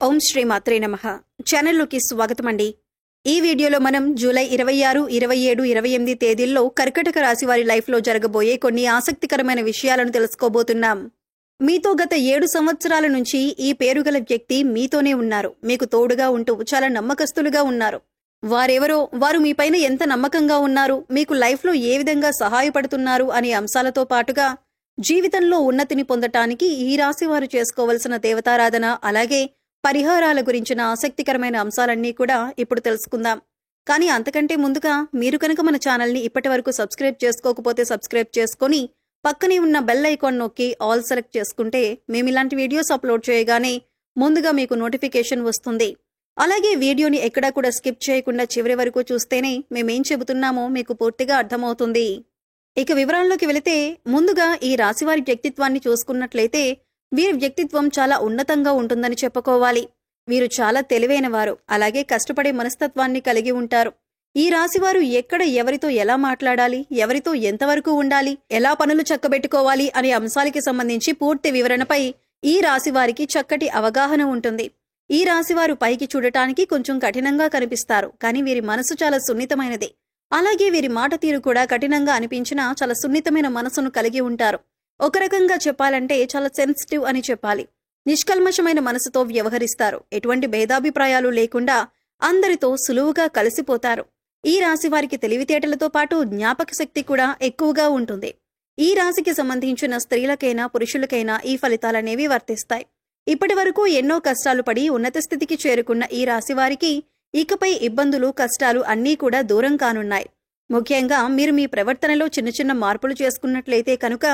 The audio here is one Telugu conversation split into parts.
ఓం శ్రీ మాత్రే నమః. ఛానల్లోకి స్వాగతం అండి. ఈ వీడియోలో మనం జూలై 26, 27, 28 తేదీల్లో కర్కటక రాశి వారి లైఫ్లో జరగబోయే కొన్ని ఆసక్తికరమైన విషయాలను తెలుసుకోబోతున్నాం. మీతో గత 7 సంవత్సరాల నుంచి ఈ పేరుగల వ్యక్తి మీతోనే ఉన్నారు. మీకు తోడుగా ఉంటూ చాలా నమ్మకస్తులుగా ఉన్నారు. వారెవరో, వారు మీపైన ఎంత నమ్మకంగా ఉన్నారు, మీకు లైఫ్లో ఏ విధంగా సహాయపడుతున్నారు అనే అంశాలతో పాటుగా జీవితంలో ఉన్నతిని పొందటానికి ఈ రాశి వారు చేసుకోవలసిన దేవతారాధన, అలాగే పరిహారాల గురించిన ఆసక్తికరమైన అంశాలన్నీ కూడా ఇప్పుడు తెలుసుకుందాం. కానీ అంతకంటే ముందుగా మీరు కనుక మన ఛానల్ని ఇప్పటి వరకు సబ్స్క్రైబ్ చేసుకోకపోతే సబ్స్క్రైబ్ చేసుకొని పక్కనే ఉన్న బెల్ ఐకాన్ నొక్కి ఆల్ సెలెక్ట్ చేసుకుంటే మేము ఇలాంటి వీడియోస్ అప్లోడ్ చేయగానే ముందుగా మీకు నోటిఫికేషన్ వస్తుంది. అలాగే వీడియోని ఎక్కడా కూడా స్కిప్ చేయకుండా చివరి వరకు చూస్తేనే మేమేం చెబుతున్నామో మీకు పూర్తిగా అర్థమవుతుంది. ఇక వివరాల్లోకి వెళితే ముందుగా ఈ రాశివారి వ్యక్తిత్వాన్ని చూసుకున్నట్లయితే వీరి వ్యక్తిత్వం చాలా ఉన్నతంగా ఉంటుందని చెప్పుకోవాలి. వీరు చాలా తెలివైన వారు, అలాగే కష్టపడే మనస్తత్వాన్ని కలిగి ఉంటారు. ఈ రాశివారు ఎక్కడ ఎవరితో ఎలా మాట్లాడాలి, ఎవరితో ఎంతవరకు ఉండాలి, ఎలా పనులు చక్కబెట్టుకోవాలి అనే అంశాలకి సంబంధించి పూర్తి వివరణపై ఈ రాశివారికి చక్కటి అవగాహన ఉంటుంది. ఈ రాశివారు పైకి చూడటానికి కొంచెం కఠినంగా కనిపిస్తారు, కానీ వీరి మనసు చాలా సున్నితమైనది. అలాగే వీరి మాట తీరు కూడా కఠినంగా అనిపించినా చాలా సున్నితమైన మనసును కలిగి ఉంటారు. ఒక రకంగా చెప్పాలంటే చాలా సెన్సిటివ్ అని చెప్పాలి. నిష్కల్మషమైన మనసుతో వ్యవహరిస్తారు. ఎటువంటి భేదాభిప్రాయాలు లేకుండా అందరితో సులువుగా కలిసిపోతారు. ఈ రాశి వారికి తెలివితేటలతో పాటు జ్ఞాపక శక్తి కూడా ఎక్కువగా ఉంటుంది. ఈ రాశికి సంబంధించిన స్త్రీలకైనా పురుషులకైనా ఈ ఫలితాలనేవి వర్తిస్తాయి. ఇప్పటి వరకు ఎన్నో కష్టాలు పడి ఉన్నత స్థితికి చేరుకున్న ఈ రాశి వారికి ఇకపై ఇబ్బందులు, కష్టాలు అన్నీ కూడా దూరం కానున్నాయి. ముఖ్యంగా మీరు మీ ప్రవర్తనలో చిన్న చిన్న మార్పులు చేసుకున్నట్లయితే కనుక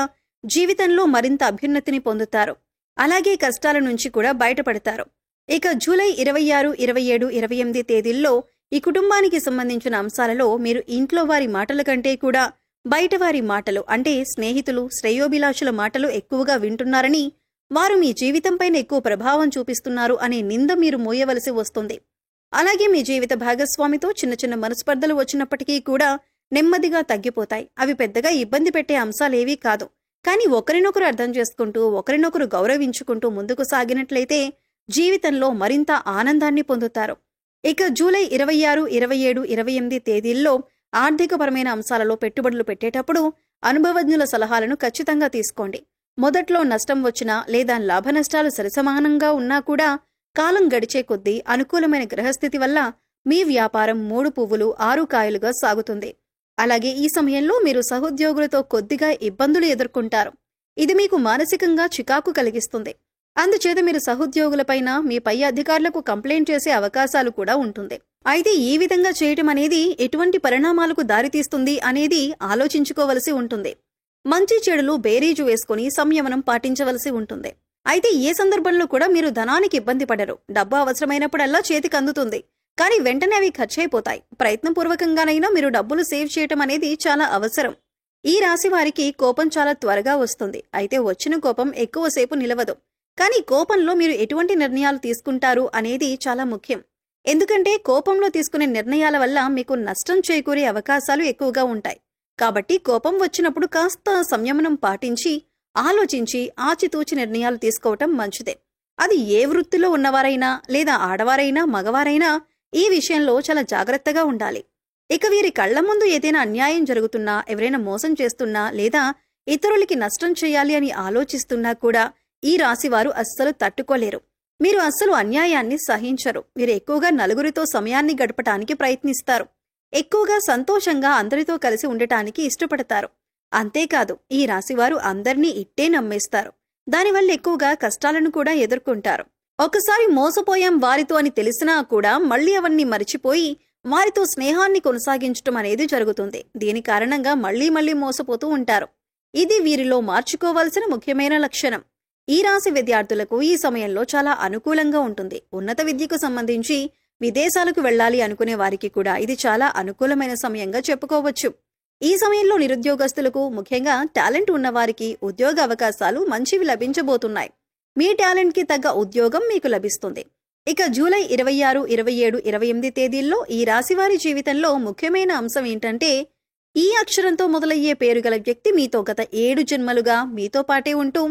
జీవితంలో మరింత అభ్యున్నతిని పొందుతారు. అలాగే కష్టాల నుంచి కూడా బయటపడతారు. ఇక జూలై 26, 27, 28 తేదీల్లో ఈ కుటుంబానికి సంబంధించిన అంశాలలో మీరు ఇంట్లో వారి మాటల కంటే కూడా బయట వారి మాటలు, అంటే స్నేహితులు, శ్రేయోభిలాషుల మాటలు ఎక్కువగా వింటున్నారని, వారు మీ జీవితంపైన ఎక్కువ ప్రభావం చూపిస్తున్నారు అనే నింద మీరు మోయవలసి వస్తుంది. అలాగే మీ జీవిత భాగస్వామితో చిన్న చిన్న మనస్పర్ధలు వచ్చినప్పటికీ కూడా నెమ్మదిగా తగ్గిపోతాయి. అవి పెద్దగా ఇబ్బంది పెట్టే అంశాలేవీ కాదు. కానీ ఒకరినొకరు అర్థం చేసుకుంటూ, ఒకరినొకరు గౌరవించుకుంటూ ముందుకు సాగినట్లయితే జీవితంలో మరింత ఆనందాన్ని పొందుతారు. ఇక జూలై 26, 27, 28 తేదీల్లో ఆర్థికపరమైన అంశాలలో పెట్టుబడులు పెట్టేటప్పుడు అనుభవజ్ఞుల సలహాలను ఖచ్చితంగా తీసుకోండి. మొదట్లో నష్టం వచ్చినా లేదా లాభ నష్టాలు సరిసమానంగా ఉన్నా కూడా కాలం గడిచే కొద్దీ అనుకూలమైన గ్రహస్థితి వల్ల మీ వ్యాపారం 3 పువ్వులు 6 కాయలుగా సాగుతుంది. అలాగే ఈ సమయంలో మీరు సహోద్యోగులతో కొద్దిగా ఇబ్బందులు ఎదుర్కొంటారు. ఇది మీకు మానసికంగా చికాకు కలిగిస్తుంది. అందుచేత మీరు సహోద్యోగులపైన, మీ పై అధికారులకు కంప్లైంట్ చేసే అవకాశాలు కూడా ఉంటుంది. అయితే ఈ విధంగా చేయటం అనేది ఎటువంటి పరిణామాలకు దారితీస్తుంది అనేది ఆలోచించుకోవలసి ఉంటుంది. మంచి చెడులు బేరీజు వేసుకుని సంయమనం పాటించవలసి ఉంటుంది. అయితే ఏ సందర్భంలో కూడా మీరు ధనానికి ఇబ్బంది పడరు. డబ్బు అవసరమైనప్పుడల్లా చేతికి అందుతుంది, కానీ వెంటనే అవి ఖర్చయిపోతాయి. ప్రయత్నపూర్వకంగానైనా మీరు డబ్బులు సేవ్ చేయటం అనేది చాలా అవసరం. ఈ రాశి వారికి కోపం చాలా త్వరగా వస్తుంది. అయితే వచ్చిన కోపం ఎక్కువసేపు నిలవదు. కానీ కోపంలో మీరు ఎటువంటి నిర్ణయాలు తీసుకుంటారు అనేది చాలా ముఖ్యం. ఎందుకంటే కోపంలో తీసుకునే నిర్ణయాల వల్ల మీకు నష్టం చేకూరే అవకాశాలు ఎక్కువగా ఉంటాయి. కాబట్టి కోపం వచ్చినప్పుడు కాస్త సంయమనం పాటించి, ఆలోచించి, ఆచితూచి నిర్ణయాలు తీసుకోవటం మంచిదే. అది ఏ వృత్తిలో ఉన్నవారైనా, లేదా ఆడవారైనా, మగవారైనా ఈ విషయంలో చాలా జాగ్రత్తగా ఉండాలి. ఇక వీరి కళ్ల ముందు ఏదైనా అన్యాయం జరుగుతున్నా, ఎవరైనా మోసం చేస్తున్నా, లేదా ఇతరులకి నష్టం చేయాలి అని ఆలోచిస్తున్నా కూడా ఈ రాశివారు అస్సలు తట్టుకోలేరు. మీరు అస్సలు అన్యాయాన్ని సహించరు. మీరు ఎక్కువగా నలుగురితో సమయాన్ని గడపటానికి ప్రయత్నిస్తారు. ఎక్కువగా సంతోషంగా అందరితో కలిసి ఉండటానికి ఇష్టపడతారు. అంతేకాదు ఈ రాశివారు అందర్నీ ఇట్టే నమ్మేస్తారు. దానివల్ల ఎక్కువగా కష్టాలను కూడా ఎదుర్కొంటారు. ఒకసారి మోసపోయాం వారితో అని తెలిసినా కూడా మళ్లీ అవన్నీ మరిచిపోయి వారితో స్నేహాన్ని కొనసాగించటం అనేది జరుగుతుంది. దీని కారణంగా మళ్లీ మోసపోతూ ఉంటారు. ఇది వీరిలో మార్చుకోవాల్సిన ముఖ్యమైన లక్షణం. ఈ రాశి విద్యార్థులకు ఈ సమయంలో చాలా అనుకూలంగా ఉంటుంది. ఉన్నత విద్యకు సంబంధించి విదేశాలకు వెళ్లాలి అనుకునే వారికి కూడా ఇది చాలా అనుకూలమైన సమయంగా చెప్పుకోవచ్చు. ఈ సమయంలో నిరుద్యోగస్తులకు, ముఖ్యంగా టాలెంట్ ఉన్నవారికి ఉద్యోగ అవకాశాలు మంచివి లభించబోతున్నాయి. మీ టాలెంట్కి తగ్గ ఉద్యోగం మీకు లభిస్తుంది. ఇక జూలై 26, 27, 28 తేదీల్లో ఈ రాశివారి జీవితంలో ముఖ్యమైన అంశం ఏంటంటే, ఈ అక్షరంతో మొదలయ్యే పేరుగల వ్యక్తి మీతో గత 7 జన్మలుగా మీతో పాటే ఉంటూ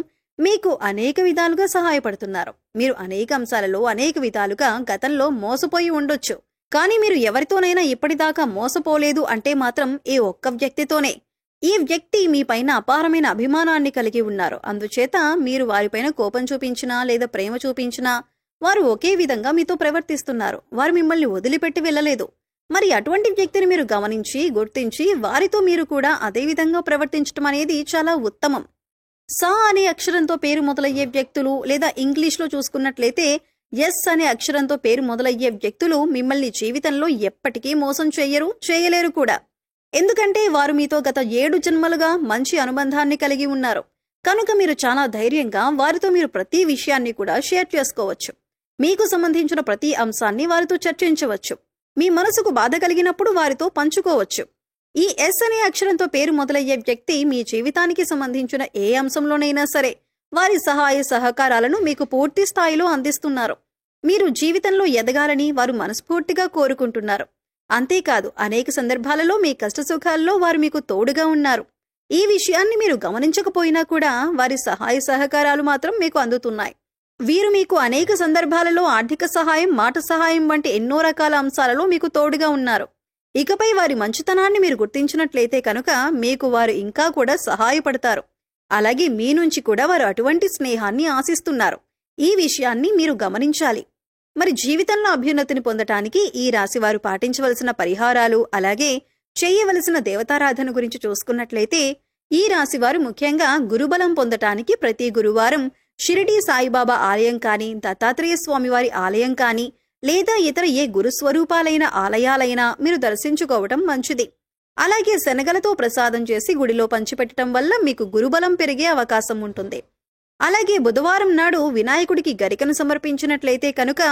మీకు అనేక విధాలుగా సహాయపడుతున్నారు. మీరు అనేక అంశాలలో అనేక విధాలుగా గతంలో మోసపోయి ఉండొచ్చు. కానీ మీరు ఎవరితోనైనా ఇప్పటిదాకా మోసపోలేదు అంటే మాత్రం ఈ ఒక్క వ్యక్తితోనే. ఈ వ్యక్తి మీ పైన అపారమైన అభిమానాన్ని కలిగి ఉన్నారు. అందుచేత మీరు వారిపైన కోపం చూపించినా లేదా ప్రేమ చూపించినా వారు ఒకే విధంగా మీతో ప్రవర్తిస్తున్నారు. వారు మిమ్మల్ని వదిలిపెట్టి వెళ్ళలేదు. మరి అటువంటి వ్యక్తిని మీరు గమనించి గుర్తించి వారితో మీరు కూడా అదే విధంగా ప్రవర్తించడం అనేది చాలా ఉత్తమం. సా అనే అక్షరంతో పేరు మొదలయ్యే వ్యక్తులు లేదా ఇంగ్లీష్లో చూసుకున్నట్లయితే ఎస్ అనే అక్షరంతో పేరు మొదలయ్యే వ్యక్తులు మిమ్మల్ని జీవితంలో ఎప్పటికీ మోసం చేయలేరు కూడా. ఎందుకంటే వారు మీతో గత 7 జన్మలుగా మంచి అనుబంధాన్ని కలిగి ఉన్నారు. కనుక మీరు చాలా ధైర్యంగా వారితో మీరు ప్రతి విషయాన్ని కూడా షేర్ చేసుకోవచ్చు. మీకు సంబంధించిన ప్రతి అంశాన్ని వారితో చర్చించవచ్చు. మీ మనసుకు బాధ కలిగినప్పుడు వారితో పంచుకోవచ్చు. ఈ ఎస్ అనే అక్షరంతో పేరు మొదలయ్యే వ్యక్తి మీ జీవితానికి సంబంధించిన ఏ అంశంలోనైనా సరే వారి సహాయ సహకారాలను మీకు పూర్తి స్థాయిలో అందిస్తున్నారు. మీరు జీవితంలో ఎదగాలని వారు మనస్ఫూర్తిగా కోరుకుంటున్నారు. అంతేకాదు అనేక సందర్భాలలో మీ కష్టసుఖాల్లో వారు మీకు తోడుగా ఉన్నారు. ఈ విషయాన్ని మీరు గమనించకపోయినా కూడా వారి సహాయ సహకారాలు మాత్రం మీకు అందుతున్నాయి. వీరు మీకు అనేక సందర్భాలలో ఆర్థిక సహాయం, మాట సహాయం వంటి ఎన్నో రకాల అంశాలలో మీకు తోడుగా ఉన్నారు. ఇకపై వారి మంచితనాన్ని మీరు గుర్తించినట్లయితే కనుక మీకు వారు ఇంకా కూడా సహాయపడతారు. అలాగే మీ నుంచి కూడా వారు అటువంటి స్నేహాన్ని ఆశిస్తున్నారు. ఈ విషయాన్ని మీరు గమనించాలి. మరి జీవితంలో అభ్యున్నతిని పొందటానికి ఈ రాశివారు పాటించవలసిన పరిహారాలు అలాగే చేయవలసిన దేవతారాధన గురించి చూసుకున్నట్లయితే ఈ రాశివారు ముఖ్యంగా గురుబలం పొందటానికి ప్రతి గురువారం షిరిడీ సాయిబాబా ఆలయం కానీ, దత్తాత్రేయ స్వామివారి ఆలయం కానీ లేదా ఇతర ఏ గురుస్వరూపాలైన ఆలయాలైనా మీరు దర్శించుకోవటం మంచిది. అలాగే శనగలతో ప్రసాదం చేసి గుడిలో పంచిపెట్టడం వల్ల మీకు గురుబలం పెరిగే అవకాశం ఉంటుంది. అలాగే బుధవారం నాడు వినాయకుడికి గరికను సమర్పించినట్లయితే కనుక,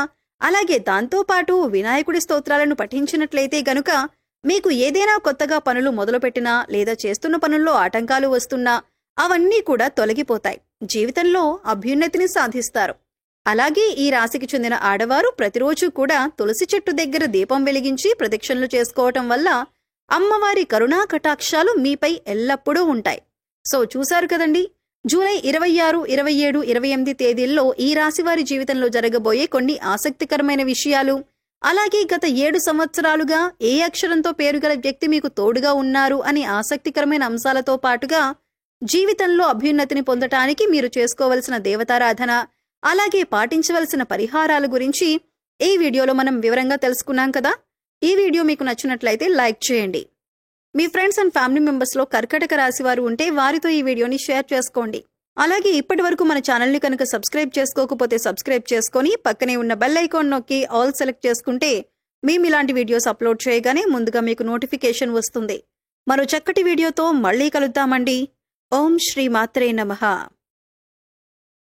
అలాగే దాంతోపాటు వినాయకుడి స్తోత్రాలను పఠించినట్లయితే గనుక మీకు ఏదైనా కొత్తగా పనులు మొదలుపెట్టినా లేదా చేస్తున్న పనుల్లో ఆటంకాలు వస్తున్నా అవన్నీ కూడా తొలగిపోతాయి. జీవితంలో అభ్యున్నతిని సాధిస్తారు. అలాగే ఈ రాశికి చెందిన ఆడవారు ప్రతిరోజు కూడా తులసి చెట్టు దగ్గర దీపం వెలిగించి ప్రదక్షిణలు చేసుకోవటం వల్ల అమ్మవారి కరుణా కటాక్షాలు మీపై ఎల్లప్పుడూ ఉంటాయి. సో చూశారు కదండి, జూలై 26, 27, 28 తేదీల్లో ఈ రాశి వారి జీవితంలో జరగబోయే కొన్ని ఆసక్తికరమైన విషయాలు, అలాగే గత 7 సంవత్సరాలుగా ఏ అక్షరంతో పేరు గల వ్యక్తి మీకు తోడుగా ఉన్నారు అనే ఆసక్తికరమైన అంశాలతో పాటుగా జీవితంలో అభ్యున్నతిని పొందటానికి మీరు చేసుకోవలసిన దేవతారాధన అలాగే పాటించవలసిన పరిహారాల గురించి ఈ వీడియోలో మనం వివరంగా తెలుసుకున్నాం కదా. ఈ వీడియో మీకు నచ్చినట్లయితే లైక్ చేయండి. మీ ఫ్రెండ్స్ అండ్ ఫ్యామిలీ మెంబర్స్లో కర్కాటక రాశి వారు ఉంటే వారితో ఈ వీడియోని షేర్ చేసుకోండి. అలాగే ఇప్పటి వరకు మన ఛానల్ని కనుక సబ్స్క్రైబ్ చేసుకోకపోతే సబ్స్క్రైబ్ చేసుకొని పక్కనే ఉన్న బెల్ ఐకాన్ నొక్కి ఆల్ సెలెక్ట్ చేసుకుంటే మేము ఇలాంటి వీడియోస్ అప్లోడ్ చేయగానే ముందుగా మీకు నోటిఫికేషన్ వస్తుంది. మరో చక్కటి వీడియోతో మళ్ళీ కలుద్దామండి. ఓం శ్రీ మాత్రే నమః.